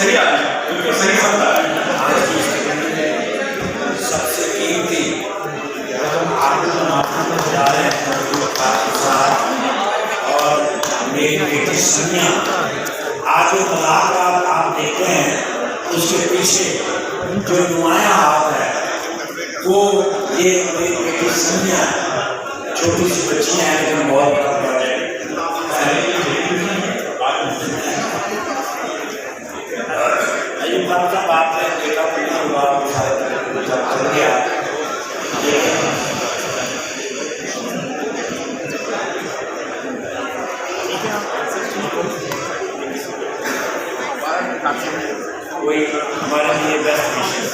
सही आदमी, बिल्कुल सही शब्द है। आज की स्थिति में सबसे कीमती रकम आपको माफी जा रहे हैं के साथ। और मेरी बेटी सनिया आज जो मुलाकात आप देखते हैं उसके पीछे जो नुमाया हाथ है वो ये मेरी बेटी सनिया, छोटी सी बच्ची है लेकिन बहुत बड़ा प्रोजेक्ट। अयुब खान साहब आपने देखा जब चल गया कोई हमारे लिए बेस्ट विशेष